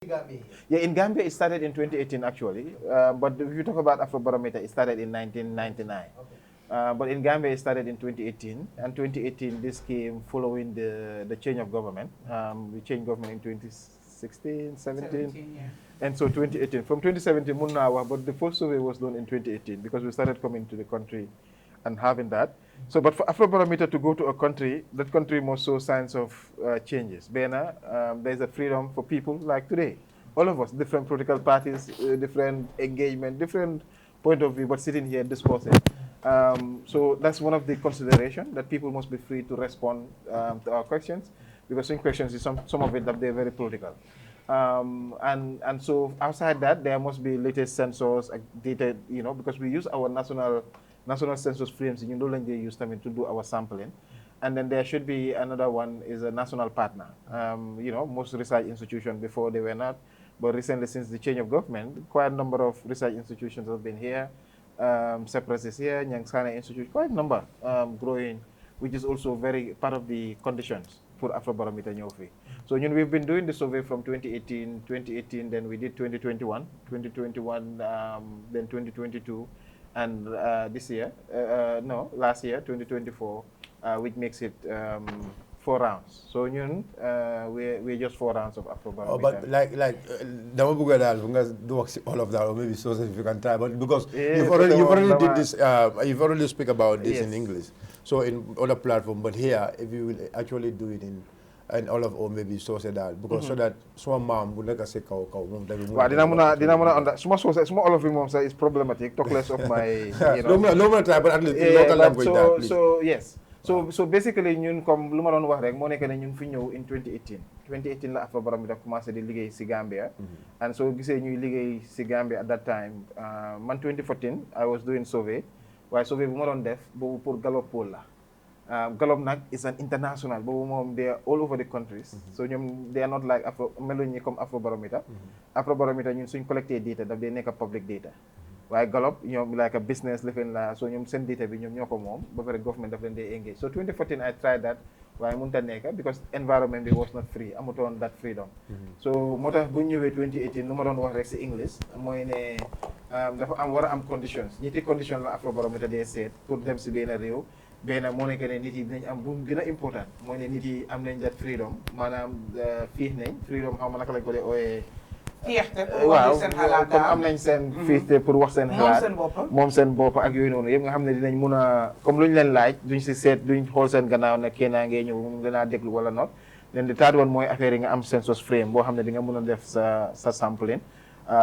Yeah, in Gambia it started in 2018 actually, but if you talk about Afrobarometer, it started in 1999. But in Gambia it started in 2018, and 2018 this came following the change of government. We changed government in 2016, 17, yeah. and so 2018. From 2017, Munnawa, but the first survey was done in 2018 because we started coming to the country and having that. So, but for Afrobarometer to go to a country, that country must show signs of changes. Bena, there's a freedom for people like today. All of us, different political parties, different engagement, different point of view, but sitting here discussing. So that's one of the considerations, that people must be free to respond to our questions, because some questions, some of it, that they're very political. And so outside that, there must be latest sensors, data, because we use our national census frames, they use them to do our sampling. And then there should be another one, is a national partner. Most research institutions before, they were not, but recently, since the change of government, quite a number of research institutions have been here. Cyprus is here, Nyangsana Institute, quite a number growing, which is also very part of the conditions for Afrobarometer Nyofi. So we've been doing the survey from 2018, then we did 2021, then 2022, and last year, 2024, which makes it 4 rounds. So we're just 4 rounds of Afrobarometer. Oh, but dama bëgg daal nga do wax all of that, or maybe so if you can try, but because you've already did this, you've already speak about this in English, so in other platform, but here if you will actually do it in all of, or maybe so that, because so that some mom would like say kaw mom tamit waaw dina mën a ànd suma all of it moom sax is problematic, talk less of my no try, but at least local language that, please. So yes. So basically ñun comme lu ma doon wax rek moo nekk ne ñun fi ñëw in 2018 la Afrobarometer commencé di liggéey si Gambia. And so gisee ñuy liggéey si Gambia at that time, man 2014 I was doing survey, waaye survey bu ma doon def boobu pour Gallup poll la. Gallup nag is an international, boobu moom they are all over the countries. So ñoom they are not like meluñu comme Afrobarometer. Afrobarometer ñun suñ collecté data daf dee nekk public data. waaye Gallup ñoom like a business lifin la, so ñoom seen data bi ñoom ñoo ko moom, ba pare government daf leen dee engage. So 2014 I tried that, waaye mënut a nekk because environment bi was not free, amutoon that freedom. So moo tax bu ñu ñëwee 2018 lu ma doon wax rek si English mooy ne dafa war a am conditions, ñetti condition la Afrobarometer dee seet pour dem si benn réew. Benn moo nekk ne nit yi dinañ am bu gën a important mooy ne nit yi am nañ that freedom, maanaam fiix nañ freedom, xaw ma naka lañ ko dee ooyee. waaw comme am nañ seen fiixte pour wax seen xalaat moom seen bopp ak yooyu noonu yëpp nga xam ne dinañ mun a comme lu ñu leen laaj duñ si seet duñ xool seen gannaaw ne kenn naa ngee ñëw mu gën a déglu wala not. leen di taat woon mooy affaire yi nga am census frame boo xam ne di nga mun a def sa sampling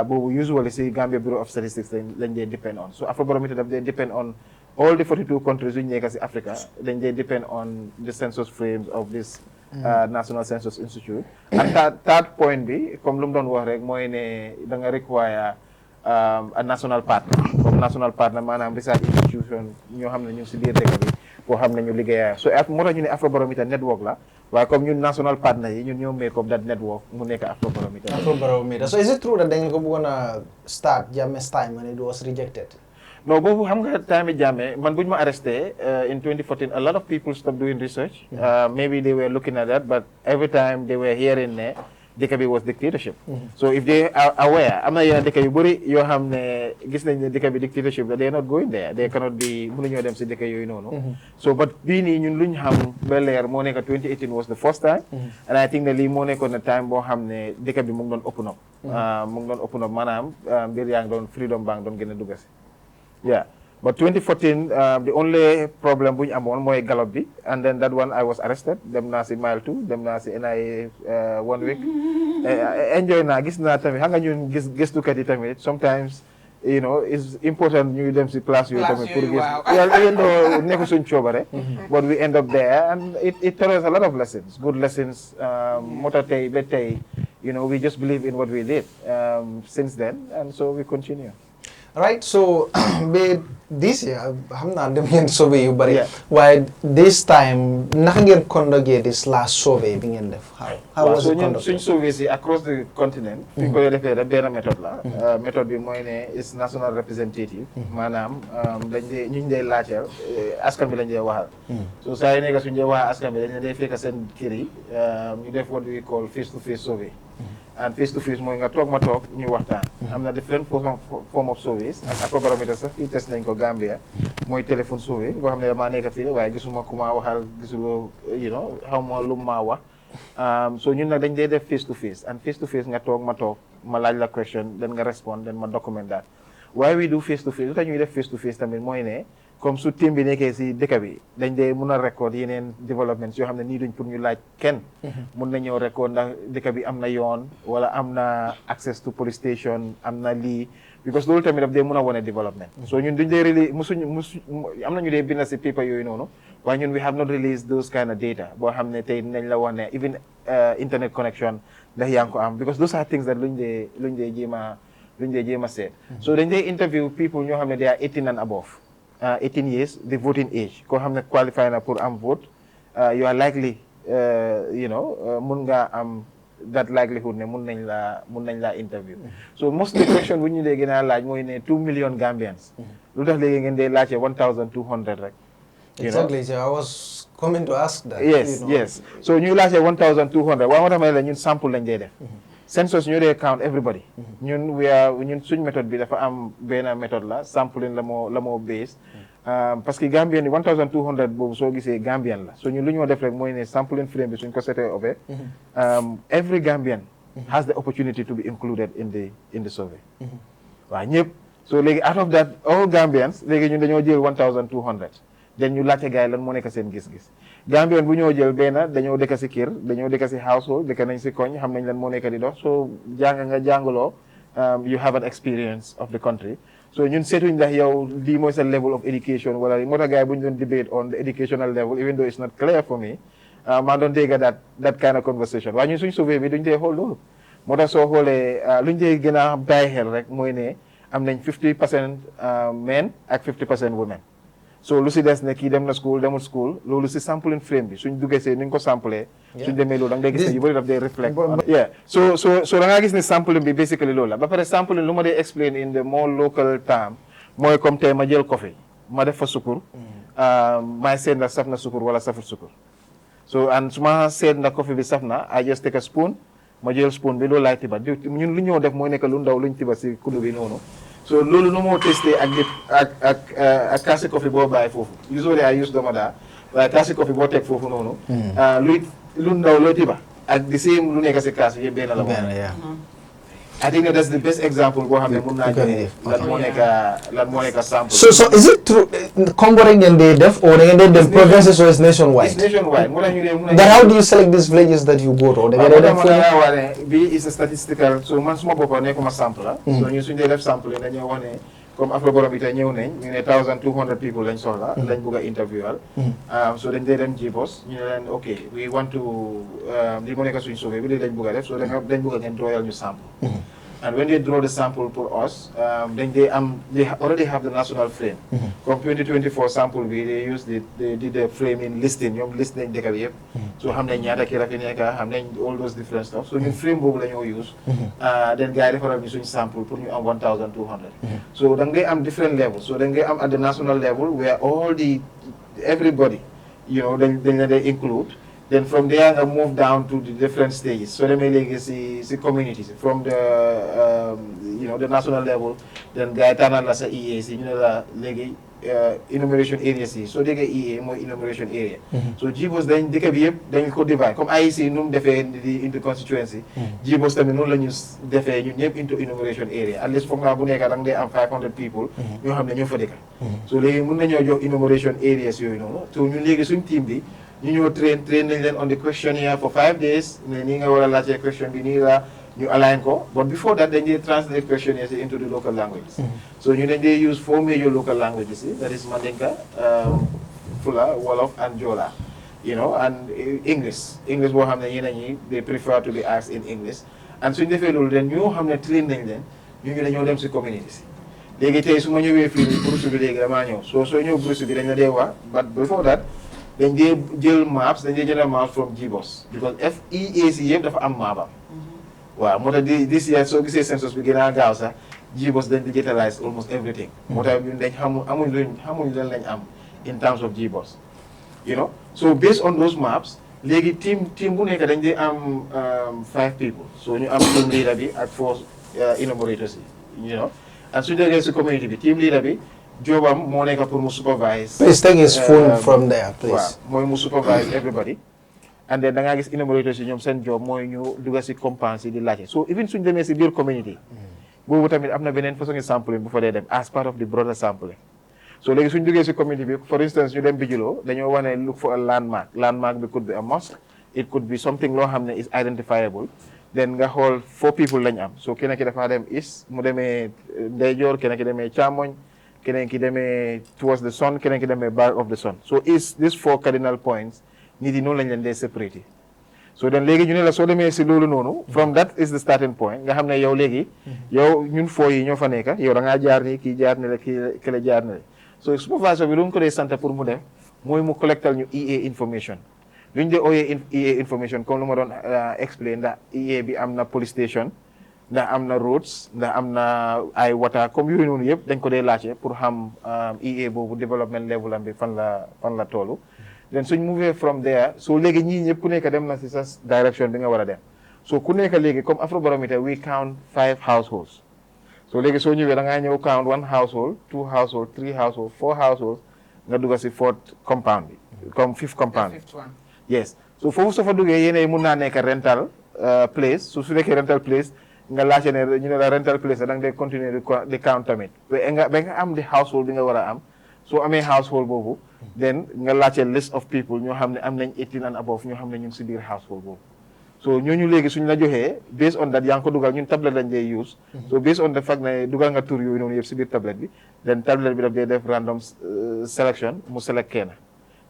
boobu usually si Gambia Bureau of Statistics lañ dee depend on. So Afrobarometer daf dee depend on all the 42 countries yu ñu nekk si Africa, dañ dee depend on the census frames of this National Census Institute. And third point bi comme lu mu doon wax rek mooy ne da nga require a national partner, comme national partner maanaam research institution ñoo xam ne ñu si biir dëkk bi boo xam ne ñu liggéeya. So moo tax ñu ne Afrobarometer network la, waaye comme ñun national partner yi ñun ñoo make up that network mu nekk Afrobarometer. So is it true that da ngeen ko bëggoon a start Jammeh's time and it was rejected? No, boobu xam nga time Jammeh man bu ñu ma arresté in 2014 a lot of people stopped doing research. Maybe they were looking at that, but every time they were hearing ne dëkk bi was dictatorship. So if they are aware, am na yeneen dëkk yu bëri yoo xam ne gis nañ ne dëkk bi dictatorship, they are not going there, they cannot be mënuñoo dem si dëkk yooyu noonu. So but bii nii ñun luñ xam ba leer moo nekk 2018 was the first time, and I think ne lii moo nekkoon na time boo xam ne dëkk bi mu ngi doon open up. Mu ngi doon open up maanaam mbir yaa ngi doon freedom baa ngi doon gën a dugg si. Yeah, but 2014, the only problem bu ñu amoon mooy Gallup bi, and then that one I was arrested, dem naa si mile 2, dem naa si NIA 1 week. Enjoy naa, gis naa tamit, xam nga ñun gëstukat yi tamit, sometimes, it's important ñu dem si place yooyu tamit pour gis. Even though nekku suñ coobare, but we end up there, and it taught us a lot of lessons, good lessons. Moo tax tey ba tey, we just believe in what we did since then, and so we continue. Right, so this year, xam naa dem ngeen survey yu bari, waaye this time naka ngeen conducté this last survey bi ngeen def? How was it conducted? Suñ survey si across the continent, fi ñu ko defee rek benn méthode la. Méthode bi mooy ne is national representative, maanaam ñu dee laajteel askan bi lañ dee waxal. So saa yu nekk suñu dee wax askan bi dañ dee fekk seen kër yi, ñu def what we call face to face survey. and face to face mooy nga toog ma toog ñu waxtaan. am na different form of surveys ak Afrobarometer sax fii test nañ ko Gambia mooy téléphone survey boo xam ne damaa nekk fii waaye gisuma ku ma waxal gisuloo xaw ma lu ma wax. So ñun nag dañ dee def face to face nga toog ma laaj la question then nga respond then ma document that. Why we do face to face lu tax ñuy def face to face tamit mooy ne comme su team bi nekkee si dëkk bi dañ dee mun a record yeneen developments yoo xam ne nii duñ pour ñu laaj kenn. mun na ñëw record ndax dëkk bi am na yoon wala am na access to police station am na lii because loolu tamit daf dee mun a wane development. So ñun duñ dee really am na ñu dee bind si paper yooyu noonu waaye ñun we have not released those kind of data boo xam ne tey dinañ la wax ne even internet connection ndax yaa ngi ko am because those are things that luñ dee jéem a seet. So dañ dee interview people ñoo xam ne they are 18 and above. 18 years the voting age koo xam ne qualify na pour am vote you are likely mun nga am that likelihood ne mun nañ laa interview. So most of the question bu ñu dee gën a laaj mooy ne 2 million Gambians. lu tax léegi ngeen dee laajte 1200 rek. Exactly, so I was coming to ask that. Yes. So ñu laajte 1200 waaye moo tax ma ne la ñun sample lañ dee def. Census ñu dee count everybody. ñun suñ méthode bi dafa am benn méthode la sampling la moo base. Parce que Gambien yi 1200 boobu soo gisee Gambien la so ñun lu ñoo def rek mooy ne sampling frame bi suñ ko setee obe every Gambian has the opportunity to be included in the survey. waaw ñëpp so léegi out of that all Gambians léegi ñun dañoo jël 1200 den ñu laajte gars yi lan moo nekk seen gis-gis. Gambien bu ñoo jël benn dañoo dëkk si kër dañoo dëkk si household dëkk nañ si koñ xam nañ lan moo nekk di dox so jàngaloo you have an experience of the country so ñun seetuñ ndax yow lii mooy sa level of education wala moo tax gars yi bu ñu doon debate on the educational level even though it's not clear for me maa doon dégg that kind of conversation waaye ñun suñ survey bi duñ dee xool loolu moo tax soo xoolee luñ dee gën a bàyyi xel rek mooy ne am nañ 50% men ak 50% women. So lu si des ne kii dem na school demul school loolu si sampling frame bi suñ duggee see ni ñu ko samplee suñ demee loolu da nga gis ne yu bëri daf day reflect so da ngaa gis ne sampling bi basically loolu la ba pare sampling lu ma dee explain in the more local term mooy comme tey ma jël coffee ma def fa sukur maay seet na saf na sukur wala safut sukur so and su ma seet na coffee bi saf na I just take a spoon ma jël spoon bi loolu laay tiba ñun lu ñoo def mooy nekk lu ndaw luñ tiba si kuddu bi noonu so loolu nu moo testé ak kaasi coffee boo bàyyi foofu usually I use domada waaye kaasi coffee boo teg foofu noonu lu ndaw loo tiba ak di same lu nekk si kaas bi yëpp benn la moom I think that's the best example boo xam ne mun naa joxe lan moo nekk sample. So is it true Kombore ngeen dee def or ngeen dee dem provinces or is nationwide? It's nationwide. But how do you select these villages that you go to? Bi is a statistical so man suma boppa nekkuma sample la. So ñu suñu dee def sample dañoo wax ne comme Afrobarometer ñëw nañ ñu ne 1200 people lañ soxla lañ bëgg a interviewal so dañ dee dem Jibos ñu ne leen ok we want to li mu nekk suñu survey bi li dañ bëgg a def so dañ bëgg a ngeen drawal ñu sample and when they draw the sample for us then they already have the national frame comme 2024 sample bi they use the frame in listing ñoom list nañ dëkk bi yëpp so xam nañ ñaata kii la fi nekk xam nañ all those different stuff so ñun frame boobu la ñoo use then gars yi defaral ñu suñu sample pour ñu am 1200 so da ngay am different levels so da ngay am at the national level where everybody dañ la day include then from there nga move down to the different stages so demee léegi si communities from the national level then gars yi tànnal la sa EAC ñu ne la léegi enumeration areas yi soo déggee EA mooy enumeration area so Jibos dañ dëkk bi yëpp dañ ko divide comme IEC nu mu defee into constituency Jibos tamit noonu la ñu defee ñun ñëpp into enumeration area at least foog naa bu nekk da nga dee am 500 people ñoo xam ne ñoo fa dëkk so léegi mun nañoo jox enumeration areas yooyu noonu so ñun léegi suñ team bi ñu ñëw train nañ leen on the questionnaire for 5 days ne nii nga war a laajte question bi nii la ñu align ko but before that dañ dee translate questionnaires into the local languages so ñu dañ dee use 4 major local languages that is Mandinka Fula Wolof and Jola and English boo xam ne ñeneen ñi they prefer to be asked in English and suñu defee loolu den ñoo xam ne train nañ leen ñu dañoo dem si community si léegi tey su ma ñëwee fii nii bourse bi léegi damaa ñëw soo ñëw bourse bi dañ la dee wax but before that dañ dee jël maps from Jibos because FEAC yëpp dafa am maapam waaw moo tax this year soo gisee census bi gën a gaaw sax Jibos dañ digitalize almost everything moo tax ñun dañ xamuñ lan lañ am in terms of Jibos so based on those maps léegi team bu nekk dañ di am 5 people so ñu am team leader bi ak 4 enumerators yi and suñu déggee si community bi team leader bi joobam moo nekk pour mu supervise. Please take his phone from there, please. waaw mooy mu supervise everybody. and then da ngaa gis enumerators yi ñoom seen job mooy ñu dugga si compounds yi di laajte so even suñu demee si biir community. boobu tamit am na beneen façon sampling bu fa dee dem as part of the broader sampling. so léegi suñu duggee si community bi for instance ñu dem Bijilo dañoo wane look for a landmark bi could be a mosque it could be something loo xam ne is identifiable. then nga xool 4 people lañ am so keneen ki dafa dem east mu demee ndeyjoor keneen ki demee càmmoñ keneen ki demee towards the sun keneen ki demee back of the sun so is these 4 cardinal points nit yi noonu lañ leen dee séparé so then léegi ñu ne la soo demee si loolu noonu from that is the starting point nga xam ne yow léegi yow ñun 4 yi ñoo fa nekk yow da ngaa jaar ni kii jaar ne la kii kële jaar ne la so supervisor bi lu mu ko dee sant pour mu def mooy mu collectal ñu EA information lu ñu dee ooyee EA information comme lu ma doon explain ndax EA bi am na police station ndax am na roads ndax am na ay water comme yooyu noonu yëpp dañ ko dee laajte pour xam EA boobu development level am bi fan la toolu then suñ move from there so léegi ñii ñëpp ku nekk dem na si sa direction bi nga war a dem so ku nekk léegi comme Afrobarometer we count 5 households so léegi soo ñëwee da ngaa ñëw count 1 household 2 household 3 household 4 households nga dugga si 4th compound bi comme 5th compound bi yes so foofu soo fa duggee yéen mun naa nekk rental place su nekkee rental place nga laajte ne ñu ne la rental place da nga dee continuer di count tamit ba nga am di household bi nga war a am soo amee household boobu then nga laajte list of people ñoo xam ne am nañ 18 and above ñoo xam ne ñu ngi si biir household boobu so ñooñu léegi suñ la joxee based on that yaa ngi ko dugal ñun tablette lañ dee use so based on the fact ne dugal nga tur yooyu noonu yëpp si biir tablette bi then tablette bi daf dee def random selection mu select kenn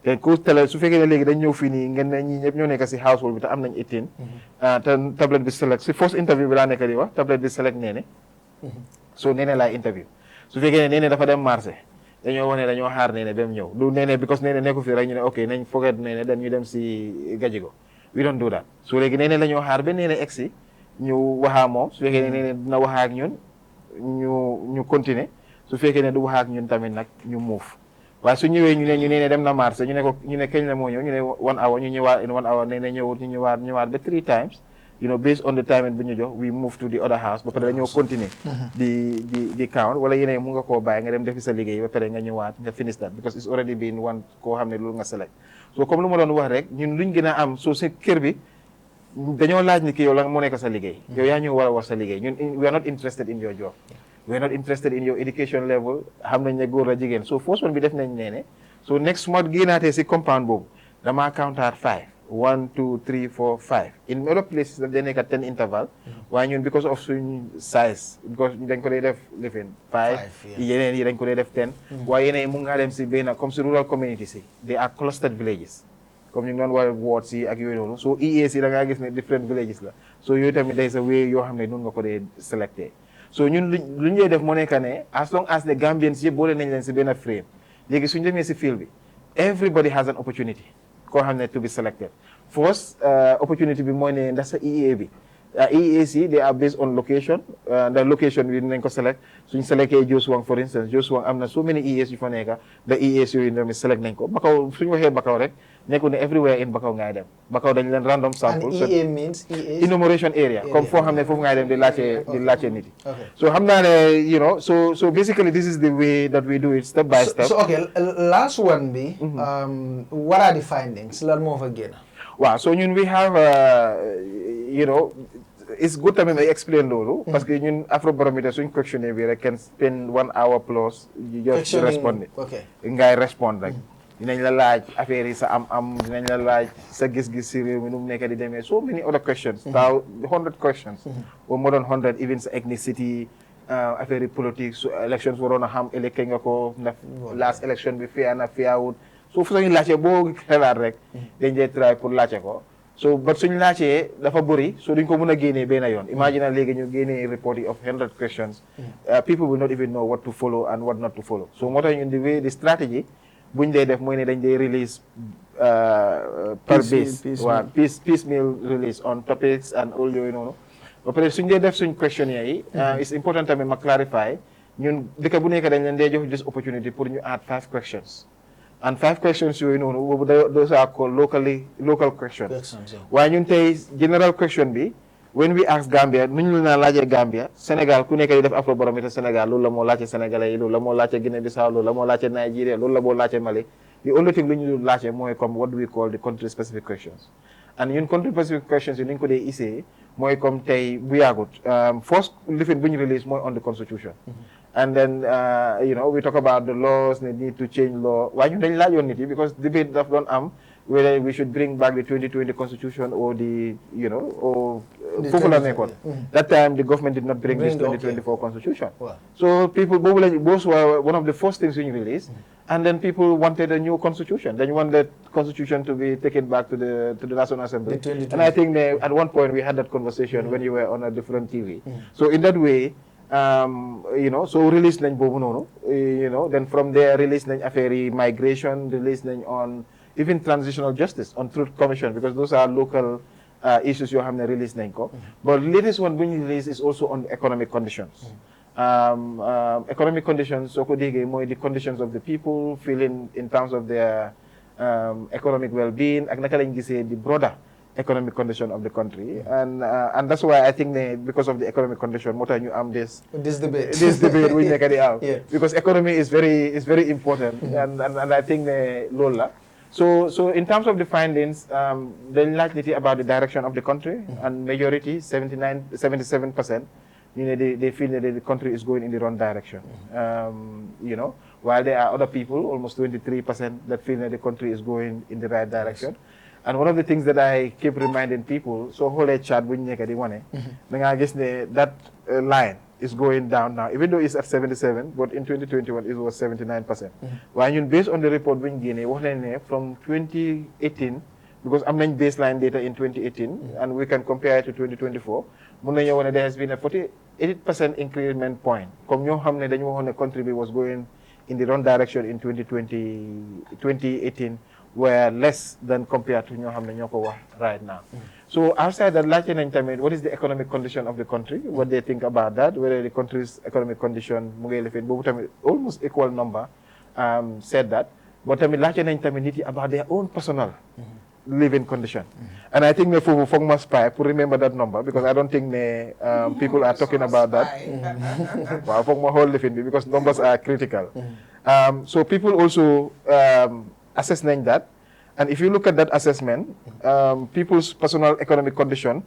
te ku tele su fekkee ne léegi dañ ñëw fii nii ngeen ne ñii ñëpp ñoo nekk si household bi te am nañ 18 te tablette bi select si first interview bi laa nekk di wax tablette bi select neene so neene laay interview su fekkee ne neene dafa dem marché dañoo wane dañoo xaar neene ba mu ñëw du neene because neene nekku fi rek ñu ne ok nañ forget neene dañ ñu dem si Gajigo we don't do that so léegi neene la ñoo xaar ba neene egsi ñu waxaa moom su fekkee ne neene dina waxaa ak ñun ñu continuer su fekkee ne du waxaa ak ñun tamit nag ñu move waaye su ñëwee ñu neene dem na marché ñu ne kañ la moo ñëw ñu ne 1 hour ñu ñëwaat in 1 hour neene ñëwut ñu ñëwaat ba 3 times based on the time bi ñu jox we move to the other house ba pare dañoo continuer di count wala yeneen mu nga koo bàyyi nga dem defi sa liggéey ba pare nga ñëwaat nga finish that because it's already been one koo xam ne loolu nga select so comme lu ma doon wax rek ñun luñ gën a am so si kër bi dañoo laaj ni ki yow la moo nekk sa liggéey yow yaa ñu war a wax sa liggéey ñun we are not interested in your job we are not interested in your education level xam nañ ne góor la jigéen so first one bi def nañ neene so next month génnaatee si compound boobu damaa countaat 5 1 2 3 4 5 in other places dañ nekk 10 interval waaye ñun because of suñ size because dañ ko dee def lifin 5 yeneen yi dañ ko dee def 10 waaye yeneen mu ngaa dem si benn comme si rural community si they are clustered villages comme ñu ngi doon war wards yi ak yooyu noonu so EAC da ngaa gis ne different villages la so yooyu tamit day sa way yoo xam ne noonu nga ko dee selecté so ñun lu ñu def moo nekk ne as long as the Gambians yëpp boole nañ leen si benn frame léegi suñu demee si field bi everybody has an opportunity koo xam ne to be selected first opportunity bi mooy ne ndax sa EA bi EAC they are based on location the location bi dinañ ko select suñ selecté Josuwang for instance Josuwang am na so many EAs yu fa nekk the EAs yooyu tamit select nañ ko Bakaw suñu waxee Bakaw rek nekkul ne everywhere in Bakaw ngay dem Bakaw dañ leen random sample and EA means enumeration area comme foo xam ne foofu ngay dem di laajte nit yi so xam naa ne so basically this is the way that we do it step by step so okay last one bi what are the findings lan moo fa génn waaw so ñun we have it's good tamit may explain loolu parce que ñun Afrobarometer suñ questionnaire bi rek can spend 1 hour plus just respond ngay respond rek dinañ la laaj affaire yi sa am dinañ la laaj sa gis-gis si réew mi nu mu nekk di demee so many other questions 100 questions or more than 100 even sa ethnicity affaire yi politique su elections waroon a xam électé nga ko na last election bi fair na fairwut so fu sañu laajte boo xelaat rek dañ dee try pour laajte ko so but suñu laajtee dafa bëri so duñ ko mën a génnee benn yoon imagine léegi ñu génnee report of 100 questions people will not even know what to follow and what not to follow so moo tax ñun the strategy buñ dee def mooy ne dañ dee release per base waaw piecemeal release on topics and all yooyu noonu ba pare suñ dee def suñ questionnaire yi it's important tamit ma clarify ñun dëkk bu nekk dañ leen dee jox this opportunity pour ñu add 5 questions and 5 questions yooyu noonu those are called local questions. waaye ñun tey general question bi when we ask Gambia nuñ la laajee Gambia Sénégal ku nekk di def Afrobarometer Sénégal loolu la moo laajte Sénégalais yi loolu la moo laajte Guinée Bissau loolu la moo laajte Nigeria loolu la moo laajte Mali the only thing lu ñu laajte mooy comme what we call the country specific questions and ñun country specific questions yi ni ñu ko dee isee mooy comme tey bu yàggut first lifin bu ñu release mooy on the constitution and then we talk about the laws they need to change law waaye ñun dañ laajoon nit yi because debate daf doon am whether we should bring back the 2020 constitution or or foofu la nekkoon. That time the government did not bring this 2024 constitution. Wow. So people, those were one of the first things we released, and then people wanted a new constitution. They wanted constitution to be taken back to the National Assembly. And I think at one point we had that conversation when you were on a different TV. So in that way, so release nañ boobu noonu, then from there release nañ affaire migration, release nañ on even transitional justice, on truth commission, because those are local issues you have to release nañ ko. But the latest one we release is also on economic conditions. Economic conditions, so the conditions of the people feeling in terms of their economic well-being, and the broader economic condition of the country, and that's why I think because of the economic condition, more time you this debate we make it out, because economy is very important, and I think Lola. So in terms of the findings, the likely about the direction of the country, and majority 77%, they feel that the country is going in the wrong direction. While there are other people, almost 23%, that feel that the country is going in the right direction. And one of the things that I keep reminding people, so whole chat when you get one, I guess that line is going down now, even though it's at 77, but in 2021 it was 79%. When based on the report when from 2018, because I'm not baseline data in 2018, and we can compare it to 2024, there has been a 48% increment point. Come the country was going in the wrong direction in 2018, were less than compared to right now. So outside that, what is the economic condition of the country? What they think about that? Whether the country's economic condition, almost equal number, said that. But about their own personal living condition. And I think for must remember that number, because I don't think people are talking about that. Because numbers are critical. So people also assessing that, and if you look at that assessment, people's personal economic condition,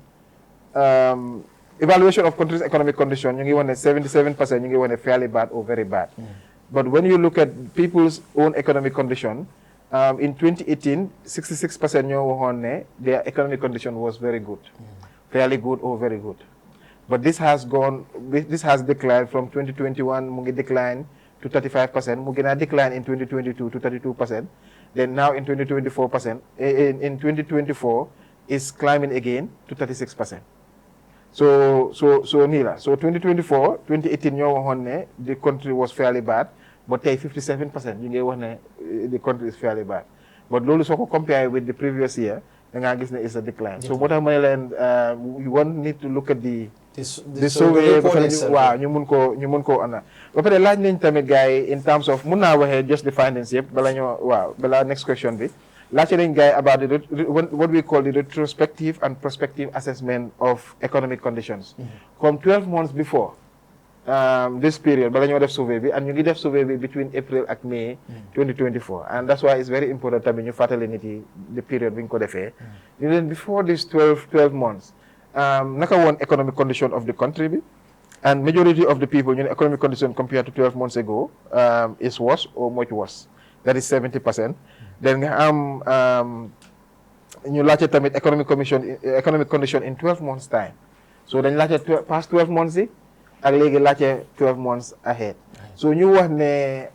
evaluation of country's economic condition, you want a 77%, you want a fairly bad or very bad. But when you look at people's own economic condition, in 2018, 66% their economic condition was very good, fairly good or very good. But this has declined from 2021, mungi decline to 35%, mungi decline in 2022 to 32%. Then now in 2024%, in 2024 is climbing again to 36%. So 2024, 2018 the country was fairly bad, but 57% the country is fairly bad. But lolu soko compare with the previous year, is a decline. So what you want need to look at the survey but in terms of just the findings next question be about what we call the retrospective and prospective assessment of economic conditions. From 12 months before this period, survey and you survey between April and May 2024, and that's why it's very important you the period being then before these 12 months, economic condition of the country, and majority of the people economic condition compared to 12 months ago is worse or much worse. That is 70%. Then you economic condition in 12 months time. So then past 12 months and 12 months ahead. So you want it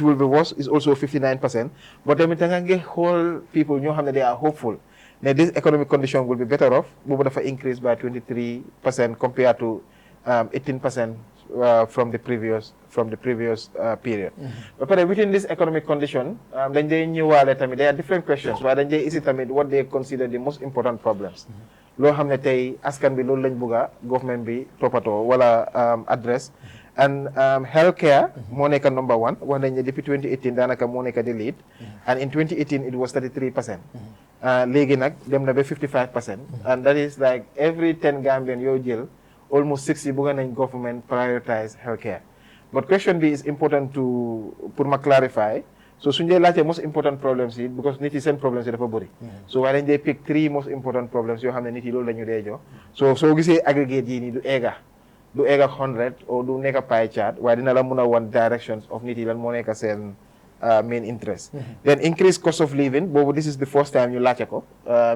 will be worse is also 59%. But then whole people they are hopeful. Now this economic condition will be better off. We would have increased by 23% compared to 18% from the previous period. But within this economic condition, then there are different questions. Why then is it what they consider the most important problems? Lo xamne tay askan bi lolou lañ bëgga government bi topato wala address, And healthcare, moo nekk number 1. Wax nañ ne depuis 2018 daanaka moo nekk di lead. And in 2018 it was 33%. Léegi nag dem na ba 55%. And that is like every 10 Gambian yoo jël, almost 60 bëgg nañ government prioritize healthcare. But question B is important pour ma clarify. So suñ dee laajte most important problems yi, because nit yi seen problems yi dafa bëri. So waaye dañ dee pick 3 most important problems yoo xam ne nit yi loolu la ñu dee jox. So soo gisee aggregate yi nii du egga 100 or du nekk pie chart, waaye dina la mun a wan directions of nit yi lan moo nekk seen main interest. Then increase cost of living, boobu this is the first time ñu laajte ko.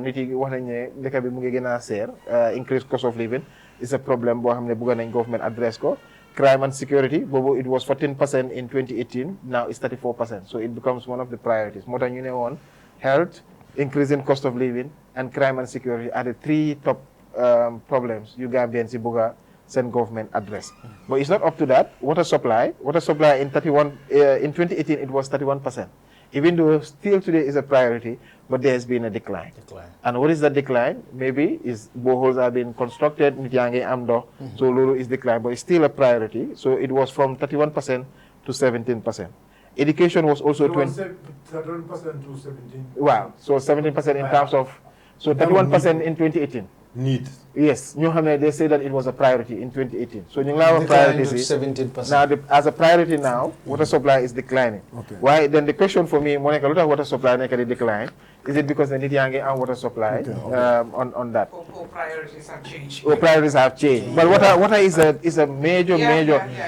Nit yi wax nañ ne dëkk bi mu ngi gën a seer. Increase cost of living is a problem boo xam ne bëgg nañ government address ko. Crime and security, bobo, it was 14% in 2018, now it's 34%. So it becomes one of the priorities. More than you know on health, increasing cost of living, and crime and security are the 3 top problems you Gambians Ibuga send government address. But it's not up to that. Water supply in 2018 it was 31%. Even though still today is a priority, but there has been a decline. And what is the decline? Maybe is boreholes are being constructed, Nitiange Amdo, so Lulu is declined, but it's still a priority. So it was from 31% to 17%. Education was also 31% to 17. Wow, so 17% in terms of, so 31% in 2018. Need. Yes, they say that it was a priority in 2018. So you now have priorities. 17%. Now, as a priority now, water supply is declining. Okay. Why? Then the question for me, Monica, what water supply decline? Is it because the Nitiange and water supply on that? Or priorities have changed. Or priorities have changed. But water is a major.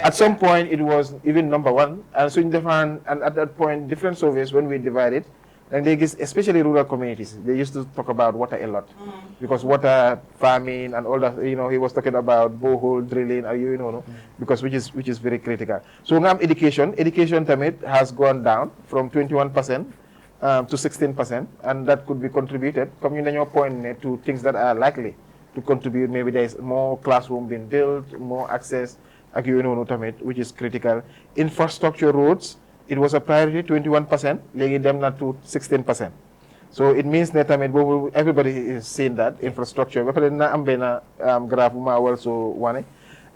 At some point, it was even number 1. And so in and at that point, different surveys when we divide it, and they get, especially rural communities, they used to talk about water a lot. Because water, farming, and all that, he was talking about borehole drilling, because which is very critical. So now education tamit has gone down from 21% to 16%, and that could be contributed, come in your point, to things that are likely to contribute. Maybe there is more classroom being built, more access, which is critical. Infrastructure, roads, it was a priority, 21%, legi dem na to 16%. So it means that everybody is seeing that infrastructure.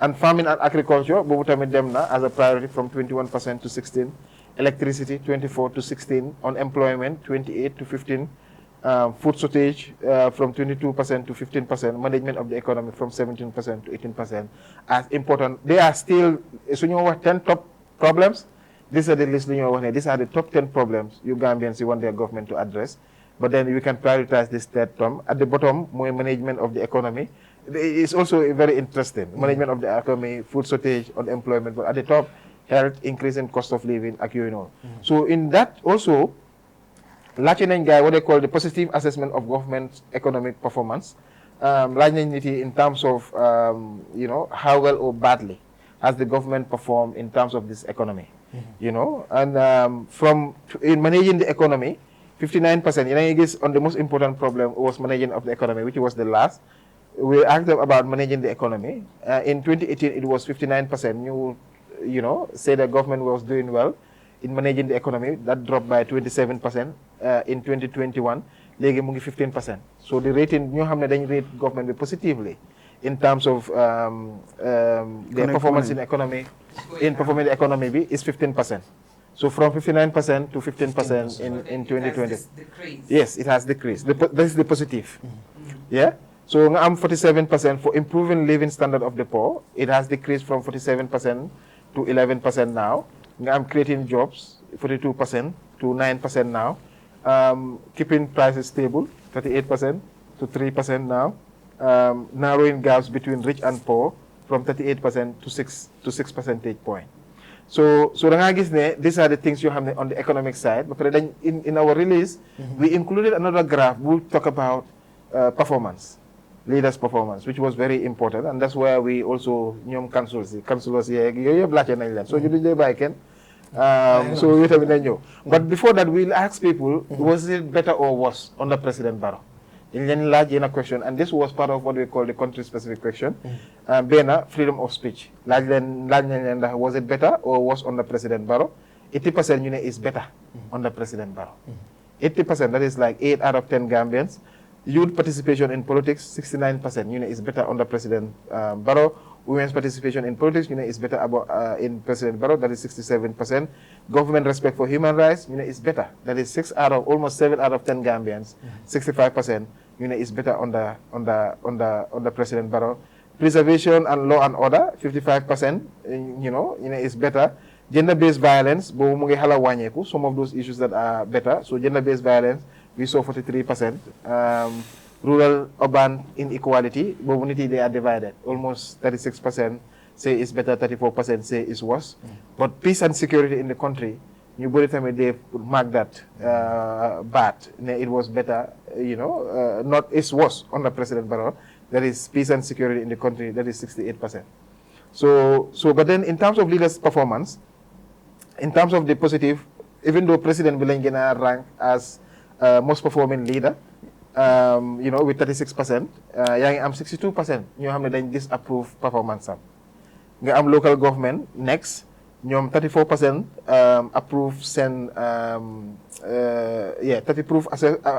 And farming and agriculture, dem na as a priority from 21% to 16%. Electricity, 24 to 16%. Unemployment, 28 to 15%. Food shortage from 22% to 15%. Management of the economy from 17% to 18%. As important, they are still, so 10 top problems. These are the list. These are the top 10 problems you Gambians want their government to address. But then we can prioritize this third term. At the bottom, more management of the economy. It's also very interesting. Management of the economy, food shortage, unemployment. But at the top, health, increasing cost of living, So in that also, Latin guy, what they call the positive assessment of government economic performance, in terms of, how well or badly has the government performed in terms of this economy. And in managing the economy, 59%, on the most important problem was managing of the economy, which was the last. We asked them about managing the economy. In 2018, it was 59%. Say the government was doing well in managing the economy. That dropped by 27%. In 2021, legi mu ngi 15%. So the rating, they rate government positively in terms of their performance in economy. In performing the economy is 15%. So from 59% to 15% in 2020. Yes, it has decreased. This is the positive. Yeah. So I'm 47% for improving living standard of the poor. It has decreased from 47% to 11% now. I'm creating jobs, 42% to 9% now. Keeping prices stable, 38% to 3% now. Narrowing gaps between rich and poor from 38% to 6 percentage point. So these are the things you have on the economic side. But then in our release, we included another graph. We'll talk about performance, leaders' performance, which was very important, and that's where we also councillors here, black and so you did buy Ken. So we have But before that, we'll ask people: was it better or worse under President Barrow? In a question, and this was part of what we call the country-specific question. Bena, freedom of speech. Was it better or worse under President Barrow? 80% is better under President Barrow. 80%, that is like 8 out of 10 Gambians. Youth participation in politics, 69% is better under President Barrow. Women's participation in politics, is better about in President Barrow, that is 67%. Government respect for human rights, is better. That is almost 7 out of 10 Gambians, 65%, is better under President Barrow. Preservation and law and order, 55%, is better. Gender-based violence, some of those issues that are better. So gender-based violence, we saw 43%. Rural, urban inequality, they are divided. Almost 36% say it's better, 34% say it's worse. But peace and security in the country, they mark that bad. It was better, not it's worse under President Barrow. That is peace and security in the country, that is 68%. But then in terms of leaders' performance, in terms of the positive, even though President Bilengena ranked as most performing leader, with 36%, am 62%, dañ disapprove performance am. Nga am local government next, 34% approve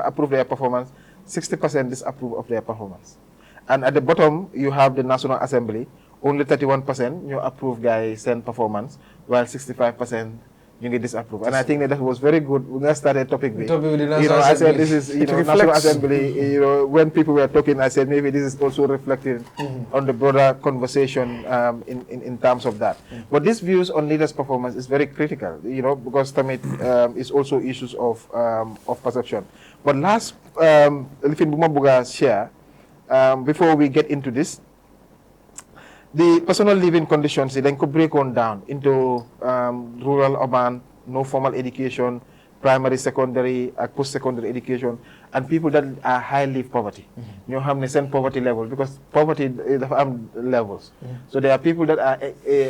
approve their performance, 60% disapprove of their performance. And at the bottom, you have the National Assembly, only 31% approve guys send performance, while 65% disapprove. And I think that was very good. When I started topic, I said this is National Assembly. When people were talking, I said maybe this is also reflected on the broader conversation in terms of that. But these views on leaders' performance is very critical, because Tamit is also issues of perception. But last, share before we get into this. The personal living conditions, then could break on down into rural, urban, no formal education, primary, secondary, post-secondary education, and people that are high live poverty. You have the same poverty level, because poverty levels. So there are people that are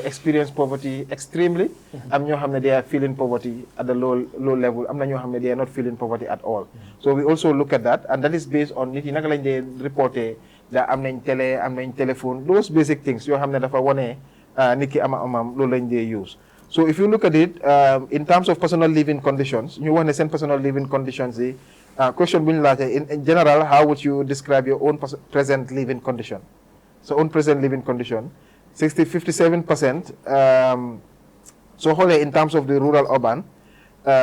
experience poverty extremely, and you have they are feeling poverty at the low level, and you have they are not feeling poverty at all. So we also look at that, and that is based on nit yi naka lañ dé reporter da am nañ télé, am nañ téléphone, those basic things yoo xam ne dafa wane nit ki amam loolu lañ dee use. So if you look at it in terms of personal living conditions, ñu wax ne seen personal living conditions yi question bu ñu laajte in general, how would you describe your own present living condition? So own present living condition, 57%. So wholly in terms of the rural urban,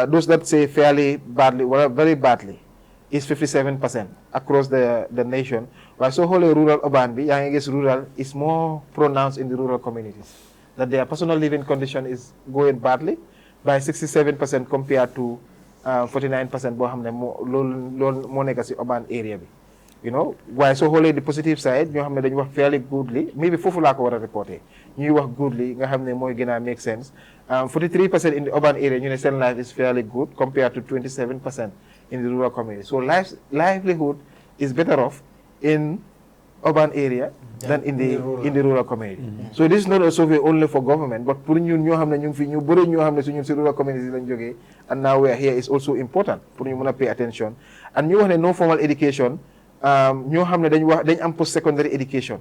those that say fairly badly or very badly is 57% across the nation. But so wholly rural urban, I guess rural is more pronounced in the rural communities. That their personal living condition is going badly by 67% compared to 49% boo xam ne moo nekk si urban area bi. Waaye soo xoolee the positive side ñoo xam ne dañu wax fairly goodly, maybe foofu laa ko war a reporté ñuy wax goodly nga xam ne mooy gën a make sense. 43% in the urban area ñu ne seen life is fairly good compared to 27% in the rural community. So livelihood is better off in urban area than in the rural community. So this is not a survey only for government, but pour ñun ñoo xam ne ñu ngi fi ñu bëri ñoo xam ne suñu si rural community lañ jógee, and now we are here is also important pour ñu mën a pay attention. And ñu wax ne no formal education, ñoo xam ne dañ am post secondary education,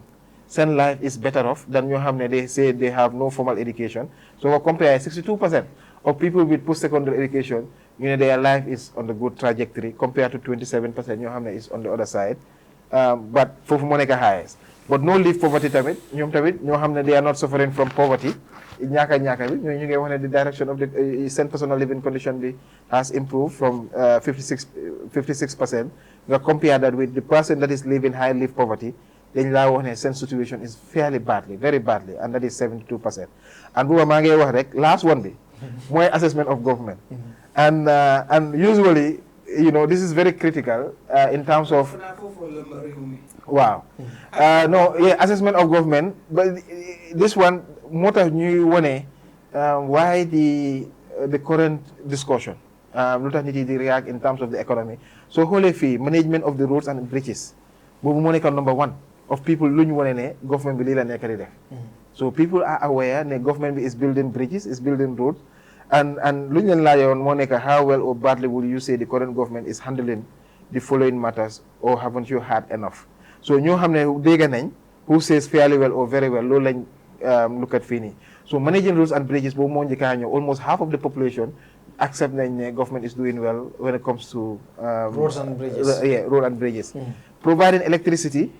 seen life is better off than ñoo xam ne they say they have no formal education. So we compare 62% of people with post secondary education, their life is on the good trajectory compared to 27% ñoo xam ne is on the other side. But foofu moo nekk highest. But no live poverty tamit ñoom xam ne they are not suffering from poverty. ñaaka bi ñu ngi wax ne the direction of the seen personal living condition bi has improved from 56%. Nga compare that with the person that is living high live poverty, dañ laa wax ne seen situation is fairly badly, very badly, and that is 72%. And bu maa ngi wax rek last one bi mooy assessment of government. And usually this is very critical in terms of wow. Assessment of government, but this one moo tax ñuy wone why the current discussion lu tax nit yi di react in terms of the economy. So xoolee fii management of the roads and bridges boobu moo nekk number one of people lu ñu wone ne government bi lii la nekk di def. So people are aware ne government bi is building bridges, is building roads, and lu ñu leen laajoon moo nekk how well or badly would you say the current government is handling the following matters, or haven't you had enough? So ñoo xam ne dégg nañ who says fairly well or very well loolu lañ look at fii nii. So managing roads and bridges boobu moo njëkk a ñëw, almost half of the population accept nañ ne government is doing well when it comes to roads and bridges. Road and bridges. Providing electricity,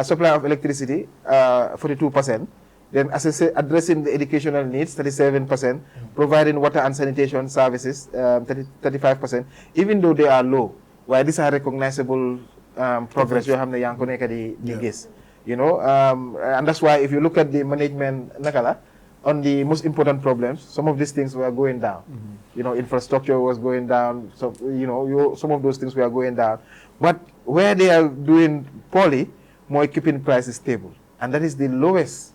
supply of electricity, 42%. Then addressing the educational needs, 37%. Providing water and sanitation services, 35%. Even though they are low, why these are recognizable progress you have the gis. You know, and that's why if you look at the management nakala, on the most important problems, some of these things were going down. You know, infrastructure was going down. So some of those things were going down. But where they are doing poorly, more keeping prices stable, and that is the lowest.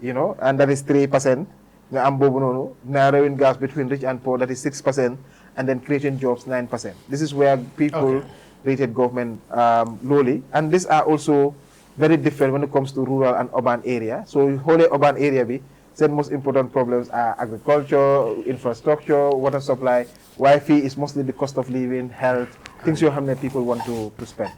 You know, and that is 3%. Narrowing gaps between rich and poor, that is 6%, and then creating jobs 9%. This is where people rated government lowly, and these are also very different when it comes to rural and urban area. So whole urban area said most important problems are agriculture, infrastructure, water supply. Wi-Fi is mostly the cost of living, health, things how many people want to spend.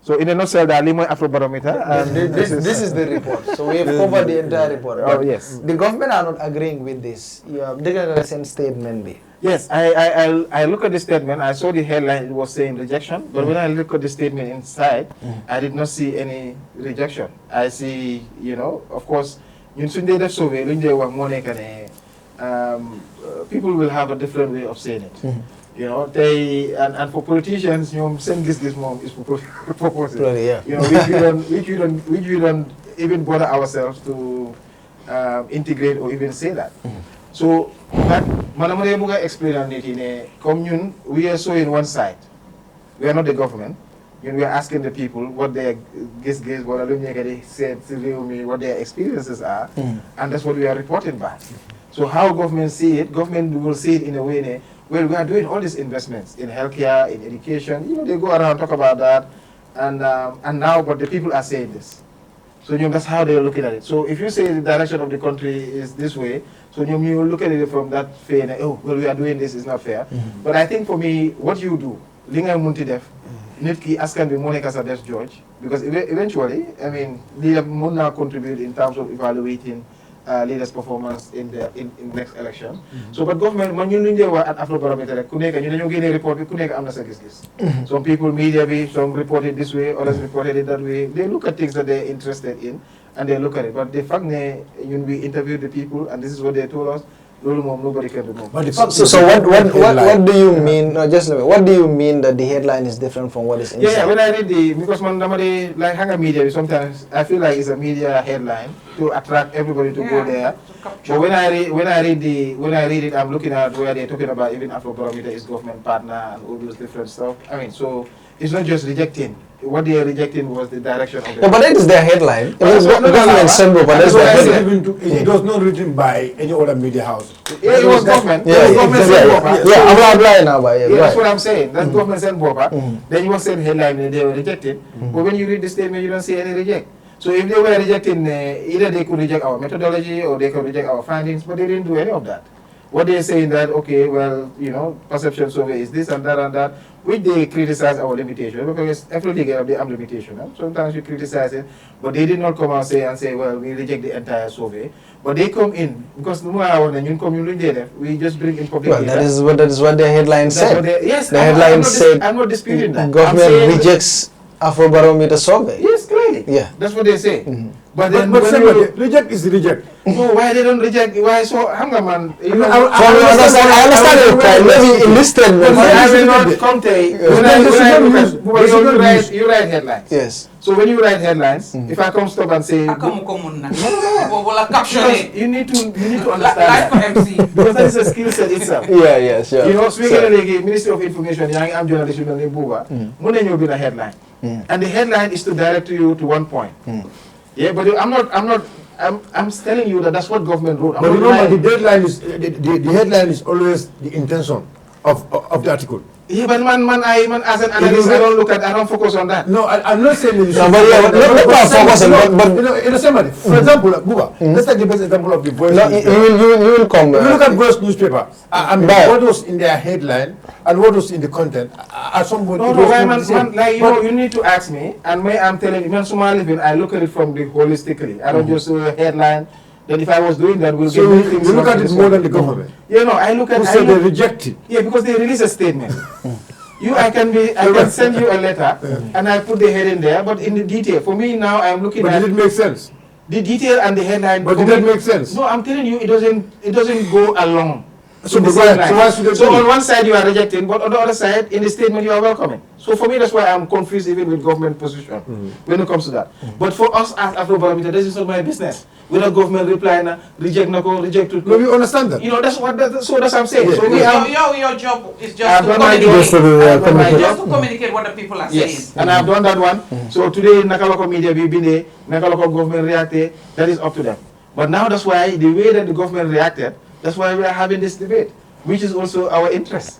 So in a nutshell, the Limo Afrobarometer. This is the report. So we have covered the entire report. Oh, yes. The government are not agreeing with this. You have the recent statement. Yes, I look at the statement. I saw the headline, it was saying rejection. But when I look at the statement inside, I did not see any rejection. I see, of course, people will have a different way of saying it. You know, and for politicians, same this mom is proposing. Yeah. Which we don't even bother ourselves to integrate or even say that. So that Madam explain on it we are so in one side. We are not the government. We are asking the people what their what their experiences are, and that's what we are reporting back. So how government see it? Government will see it in a way. Well, we are doing all these investments in healthcare, in education. They go around talk about that, and now, but the people are saying this. So that's how they are looking at it. So if you say the direction of the country is this way, so you look at it from that fair, and, oh, well, we are doing this, it's not fair. But I think for me, what you do, linga munti def, nitki askan be monika sa def George, because eventually, I mean, they will now contribute in terms of evaluating leaders' performance in the next election. So, but government, when you at Afrobarometer, report, some people, media, some report it this way, others reported it that way. They look at things that they're interested in, and they look at it. But the fact that we interviewed the people, and this is what they told us, nobody can remove. So what do you mean? No, just what do you mean that the headline is different from what is inside? Yeah, when I read because like hanga media, sometimes I feel like it's a media headline to attract everybody to go there. But when I read it, I'm looking at where they're talking about even Afrobarometer is government partner and all those different stuff. I mean, so it's not just rejecting. What they are rejecting was the direction of the... No, but that is their headline. It is government symbol, but that's their headline. It was not written by any other media house. Yeah, it was government. Yeah, that's what I'm saying. That's government sent Boba. Then you were saying headline and they were rejected. But when you read the statement, you don't see any reject. So if they were rejecting, either they could reject our methodology or they could reject our findings, but they didn't do any of that. What they're saying that, okay, well, perception survey is this and that, which they criticize our limitation, because everything have their limitation. Sometimes you criticize it, but they did not come out and say, well, we reject the entire survey. But they come in, because we just bring in public data. Well, that is what their headline said. Yes, the headline said, I'm not disputing that. Government rejects Afrobarometer survey. Yes, clearly. Yeah. That's what they say. But then reject is reject. No, why they don't reject? Why so? Hang on, man. I understand your point. Maybe in this statement, I will not come you write headlines. Yes. So when you write headlines, if I come stop and say, you need to understand that. Because that is a skill set itself. Yeah, sure. Speaking of the Ministry of Information, I'm journalist, you'll be a headline. And the headline is to direct you to one point. Yeah, but I'm telling you that that's what government wrote. But remember, the deadline is the headline is always the intention of the article. Yeah, but man, as an analyst, I don't focus on that. No, I'm not saying you should. Not focus on that, but in the same way. For example, Buba, let's take the best example of the Voice. No, you will come. If you look at Voice newspaper, I mean, what was in their headline and what was in the content are somebody. No, you need to ask me, and I'm telling you, I look at it from the holistically. I don't just do a headline. Then if I was doing that, we'll get many things. You look at it more than the government. I look at. Who said they rejected? Yeah, because they release a statement. I can send you a letter, and I put the head in there, but in the detail. For me now, I'm looking at. But did it make sense? the detail and the headline. But did that make sense? No, I'm telling you, it doesn't go along. So in the why- same line. so why should it So be? on one side you are rejecting, but on the other side, in the statement you are welcoming. So for me, that's why I'm confused even with government position when it comes to that. But for us as Afrobarometer, this is not my business. Whether government reply na, reject it. No, we understand that. You know, that's what I'm saying. Yeah, So we have. Your job is just I've to done my communicate. job. I've done my Just job. to communicate what the people are Yes, saying. and I've done that one. So today, Nakaloko media, we've been there, Nakaloko government reacted, that is up to them. But now that's why the way that the government reacted, that's why we are having this debate, which is also our interest.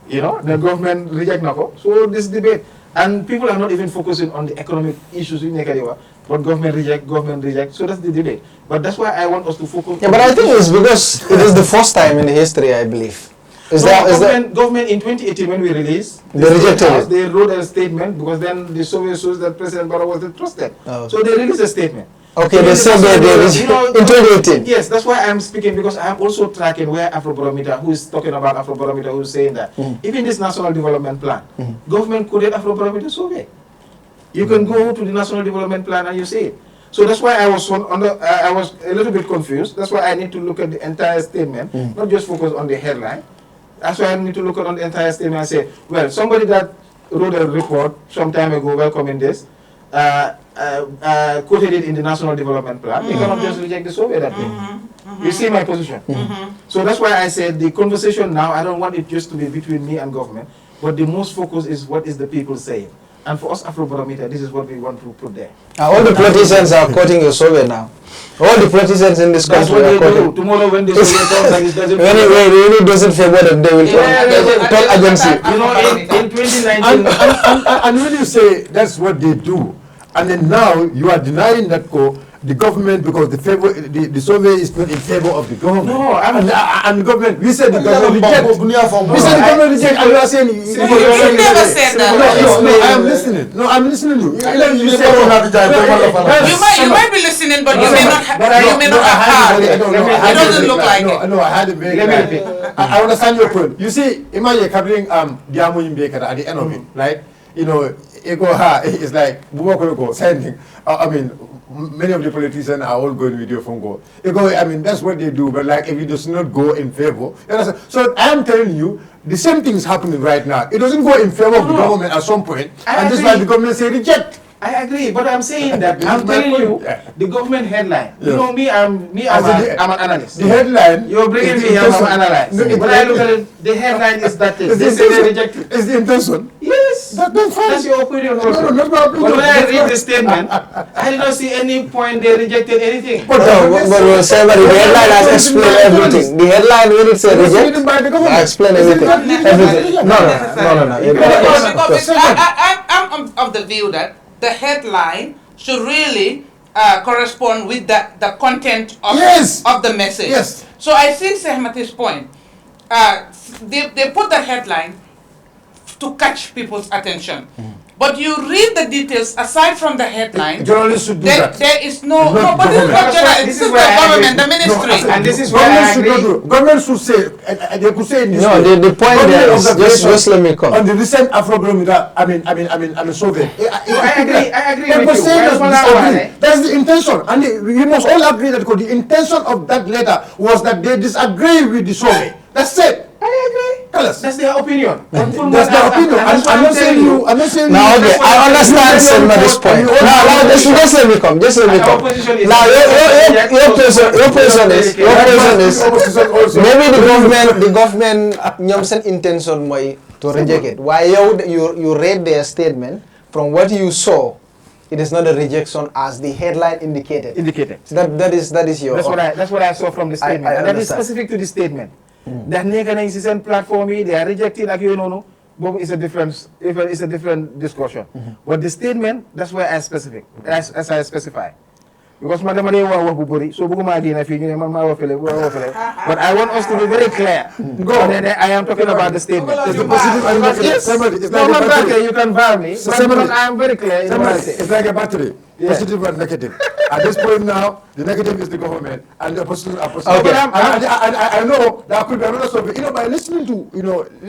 You know, the government reject Nako, so this debate. And people are not even focusing on the economic issues in Nicaragua, but government reject, so that's the debate. But that's why I want us to focus. Yeah, but I think it's because it is the first time in the history, I believe. Government in 2018 when we released, they rejected it. They wrote a statement because then the survey shows that President Barrow was trusted. Oh. So they released a statement. Okay, they said they in 2018. Yes, that's why I'm speaking, because I'm also tracking where Afrobarometer, who is talking about Afrobarometer, who is saying that even this National Development Plan, government quoted Afrobarometer survey. You can go to the National Development Plan and you see it. So that's why I was I was a little bit confused. That's why I need to look at the entire statement, not just focus on the headline. That's why I need to look at the entire statement and say, well, somebody that wrote a report some time ago welcoming this, quoted it in the National Development Plan. You cannot just reject the survey that way. You see my position? So that's why I said the conversation now, I don't want it just to be between me and government, but the most focus is what is the people saying. And for us, Afrobarometer, this is what we want to put there. All the politicians are quoting your survey now. All the politicians in this That's country what are they do. quoting. Tomorrow when the survey comes and it doesn't When it really doesn't favor them, they will tell agency. you know, in 2019, And when you say that's what they do, and then now you are denying that the government, because the survey is not in favor of the government. No, and the government, we said the government reject. We said the government reject, and you are saying You never said that. No, I am listening. No, I'm listening to you. You said You might be listening, but you may not have heard. It doesn't look like it. No, I had it very clear. I understand your point. You see, imagine covering Diamu Imbeka at the end of it, right? You know, it's like sending. I mean, many of the politicians are all going with your phone call. I mean, that's what they do, but like if it does not go in favor. So I am telling you, the same thing is happening right now. It doesn't go in favor of the government at some point, and that's why the government say reject. I agree, but I'm saying that I'm telling you the government headline. You know me, I'm an analyst. The headline. You're bringing me here, I'm an analyst. But I look at it, the headline is that they say they rejected. Is the intention? Yes, That's fine. that's your opinion. No, not my opinion. But when I read the statement, I did not see any point they rejected anything. But the headline has explained everything. The headline when it says reject, I explain everything. No. Because I'm of the view that the headline should really correspond with the content of, of the message. Yes. So I see Sait Matty's point. They put the headline to catch people's attention. But you read the details aside from the headline. Journalists should do that. There is no, but this is not journalists. This is the government, the ministry. And this is where I agree. Government should say, they could say in this No, way. the point there is just let me come. On the recent Afrobarometer, I mean, survey. I agree They with could you. say That's what I disagree. want. That's the intention, and we must all agree that the intention of that letter was that they disagree with the survey. That's it. I agree. Tell us. That's their opinion. That's their opinion. I'm not saying you. I'm not saying Now, you. okay, I understand Sait Matty's point. Now, just let me come. Just let me come. Now, your person is maybe the government nyamsen intention moy to reject it. Why you read their statement from what you saw. It is not a rejection as the headline indicated. That is your. That's what I saw from the statement. And that is specific to the statement. That nekk nañ ci seen platform yi, they are rejecting ak yooyu noonu. Bobu is a different discussion. But the statement, that's where I as I specify. Because man dama dey wax bu bari, so bëgguma génn fii ñu ne man maa wax fële. But I want us to be very clear. I am talking about the statement. It's the positive and negative. Yes. It's like a battery. You can bar me. But I am very clear in what I say. It's like a battery. Yeah. Positive and negative. At this point now, the negative is the government, and the positive are positive. Okay. I know there could be another survey. By listening to,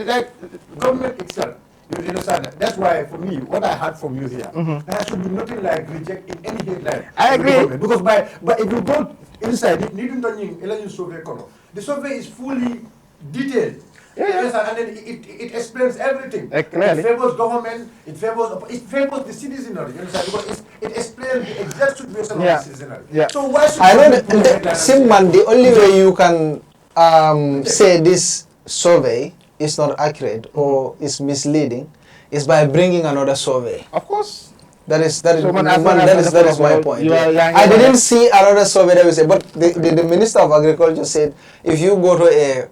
like government itself, You understand that? That's why, for me, what I had from you here, there should be nothing like reject in any headline. I agree. Because but if you go inside, the survey is fully detailed. Yes, and then it explains everything. Clearly. It favors government, it favors the citizenry. You understand? Because it explains the exact situation of the citizenry. Yeah. So why should I know you that Simman, the only way you can say this survey is not accurate or is misleading is by bringing another survey. Of course. That is So that is my point. I didn't see another survey that we say, but the Minister of Agriculture said if you go to a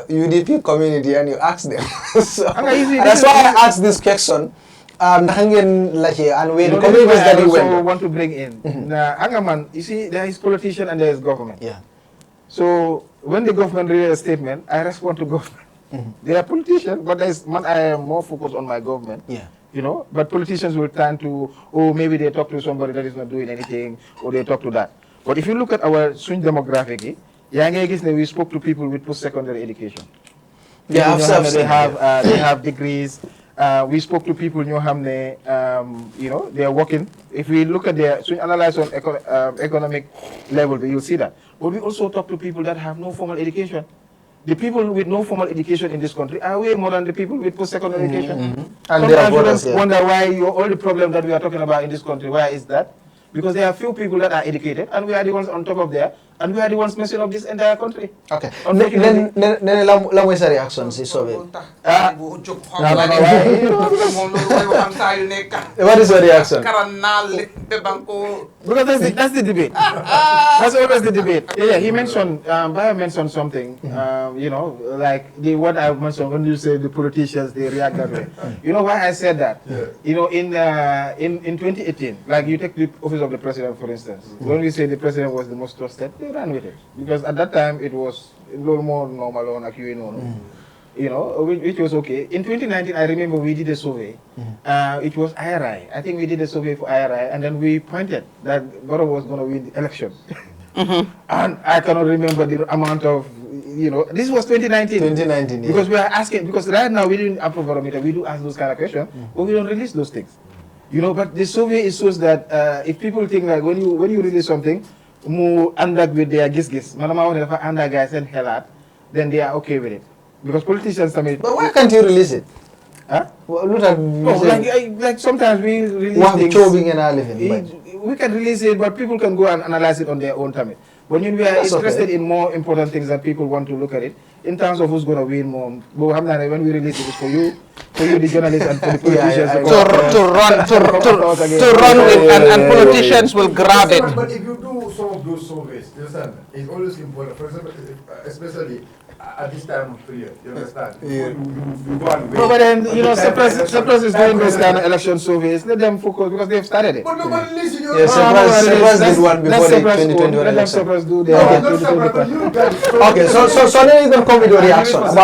UDP community and you ask them, so that's why I asked this question. And when the communities that you went, want to bring in. Angaman, you see, there is politician and there is government. yeah. So when the government releases a statement, I respond to government. They are politicians, but I am more focused on my government. Yeah. You know, but politicians will turn to, oh, maybe they talk to somebody that is not doing anything, or they talk to that. But if you look at our swing demographic, we spoke to people with post-secondary education. Yeah, They have degrees. We spoke to people you know, they are working. If we look at their swing analyze on economic level, you'll see that. But we also talk to people that have no formal education. The people with no formal education in this country are way more than the people with post-secondary education. And they are Sometimes voters, you wonder why all the problem that we are talking about in this country, why is that? Because there are few people that are educated, and we are the ones on top of there, and we are the ones messing up this entire country. Okay. Then la mo sa reaction si survey. What is your reaction? Because that's the debate. That's always the debate. Yeah, he mentioned, Bayo mentioned something, you know, like what I mentioned when you say the politicians, they react that way. You know why I said that? You know, in 2018, like you take the office of the president, for instance, when we say the president was the most trusted, they ran with it. Because at that time, it was a little more normal, like you know, which was okay. In 2019, I remember we did a survey. It was IRI. I think we did a survey for IRI, and then we pointed that Barrow was going to win the election. And I cannot remember the amount of, you know, this was 2019. 2019, yeah. Because we are asking, because right now we didn't Afrobarometer, we do ask those kind of questions, but we don't release those things. You know, but the survey shows that if people think like when you release something, more andak with their gis-gis, guys and helat, then they are okay with it. Because politicians, I mean, But why can't you release it? huh? Well, look at Like sometimes we release things. We can release it, but people can go and analyze it on their own time. When we are interested in more important things that people want to look at it, in terms of who's going to win more, but when we release it, it's for you, the journalists, and for the politicians to run with, and politicians will grab it. But if you do some of those surveys, you understand, it's always important. For example, especially at this time of period, you understand? Yeah. You go and wait. No, but then, you know, Cyprus is doing those kind of election surveys. Let them focus because they've started it. But nobody listen. Yeah, Cyprus did one before the 2021 Let them election. Cyprus do their. No, not separate, but you guys. Okay, so then you can come with your reaction about